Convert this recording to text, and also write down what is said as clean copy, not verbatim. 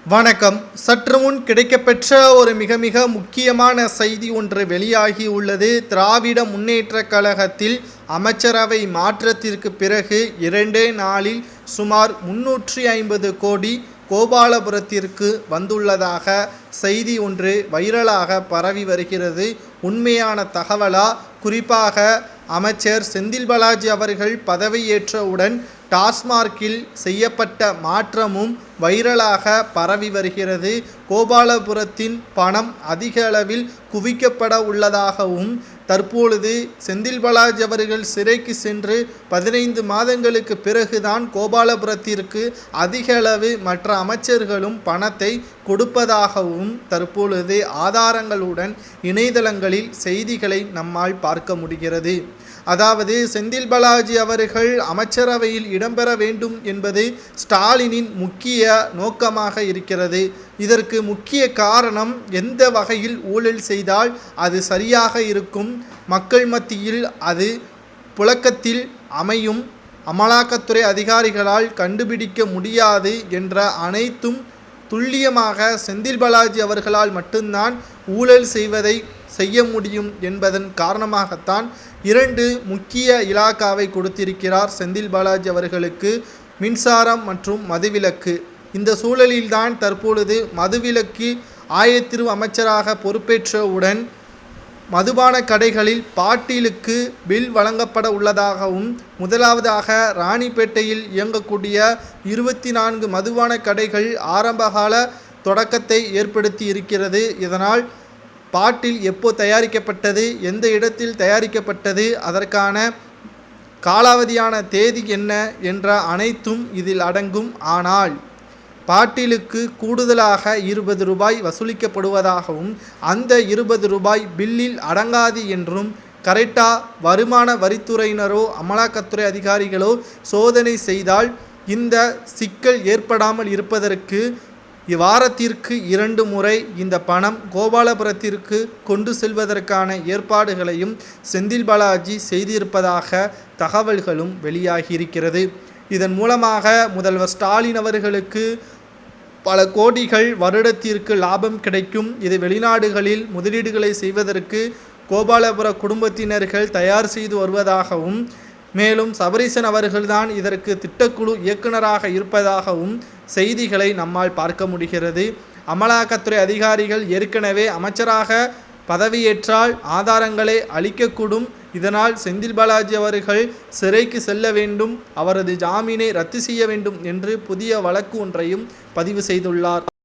வணக்கம். சற்று முன் கிடைக்கப்பெற்ற ஒரு மிக மிக முக்கியமான செய்தி ஒன்று வெளியாகி உள்ளது. திராவிட முன்னேற்றக் கழகத்தில் அமைச்சரவை மாற்றத்திற்கு பிறகு 2 நாளில் சுமார் 350 கோடி கோபாலபுரத்திற்கு வந்துள்ளதாக செய்தி ஒன்று வைரலாக பரவி வருகிறது. உண்மையான தகவலா? குறிப்பாக அமைச்சர் செந்தில் பாலாஜி அவர்கள் பதவியேற்றவுடன் டாஸ்மார்க்கில் செய்யப்பட்ட மாற்றமும் வைரலாக பரவி வருகிறது. கோபாலபுரத்தின் பணம் அதிக அளவில் குவிக்கப்பட உள்ளதாகவும், தற்பொழுது செந்தில் பாலாஜி அவர்கள் சிறைக்கு சென்று 15 மாதங்களுக்கு பிறகுதான் கோபாலபுரத்திற்கு அதிக அளவு மற்ற அமைச்சர்களும் பணத்தை கொடுப்பதாகவும் தற்பொழுது ஆதாரங்களுடன் இணையதளங்களில் செய்திகளை நம்மால் பார்க்க முடிகிறது. அதாவது செந்தில் பாலாஜி அவர்கள் அமைச்சரவையில் இடம்பெற வேண்டும் என்பது ஸ்டாலினின் முக்கிய நோக்கமாக இருக்கிறது. இதற்கு முக்கிய காரணம், எந்த வகையில் ஊழல் செய்தால் அது சரியாக இருக்கும், மக்கள் மத்தியில் அது புழக்கத்தில் அமையும், அமலாக்கத்துறை அதிகாரிகளால் கண்டுபிடிக்க முடியாது என்ற அனைத்தும் துல்லியமாக செந்தில் பாலாஜி அவர்களால் மட்டும்தான் ஊழல் செய்ய முடியும் என்பதன் காரணமாகத்தான் 2 முக்கிய இலாக்காவை கொடுத்திருக்கிறார் செந்தில் பாலாஜி அவர்களுக்கு: மின்சாரம் மற்றும் மதுவிலக்கு. இந்த சூழலில்தான் தற்பொழுது மதுவிலக்கு ஆயத்திரு அமைச்சராக பொறுப்பேற்றவுடன் மதுபான கடைகளில் பாட்டிலுக்கு பில் வழங்கப்பட உள்ளதாகவும், முதலாவதாக ராணிப்பேட்டையில் இயங்கக்கூடிய 24 மதுபான கடைகள் ஆரம்பகால தொடக்கத்தை ஏற்படுத்தி இருக்கிறது. இதனால் பாட்டில் எப்போ தயாரிக்கப்பட்டது, எந்த இடத்தில் தயாரிக்கப்பட்டது, அதற்கான காலாவதியான தேதி என்ன என்ற அனைத்தும் இதில் அடங்கும். ஆனால் பாட்டிலுக்கு கூடுதலாக 20 ரூபாய் வசூலிக்கப்படுவதாகவும், அந்த 20 ரூபாய் பில்லில் அடங்காது என்றும் கரெக்டாக வருமான வரித்துறையினரோ அமலாக்கத்துறை அதிகாரிகளோ சோதனை செய்தால் இந்த சிக்கல் ஏற்படாமல் இருப்பதற்கு வாரத்திற்கு 2 முறை இந்த பணம் கோபாலபுரத்திற்கு கொண்டு செல்வதற்கான ஏற்பாடுகளையும் செந்தில் பாலாஜி செய்திருப்பதாக தகவல்களும் வெளியாகியிருக்கிறது. இதன் மூலமாக முதல்வர் ஸ்டாலின் அவர்களுக்கு பல கோடிகள் வருடத்திற்கு லாபம் கிடைக்கும். இது வெளிநாடுகளில் முதலீடுகளை செய்வதற்கு கோபாலபுர குடும்பத்தினர்கள் தயார் செய்து வருவதாகவும், மேலும் சபரீசன் அவர்கள்தான் இதற்கு திட்டக்குழு இயக்குநராக இருப்பதாகவும் செய்திகளை நம்மால் பார்க்க முடிகிறது. அமலாக்கத்துறை அதிகாரிகள் ஏற்கனவே அமைச்சராக பதவியேற்றால் ஆதாரங்களை அளிக்கக்கூடும். இதனால் செந்தில் பாலாஜி அவர்கள் சிறைக்கு செல்ல வேண்டும், அவரது ஜாமீனை ரத்து செய்ய வேண்டும் என்று புதிய வழக்கு ஒன்றையும் பதிவு செய்துள்ளார்.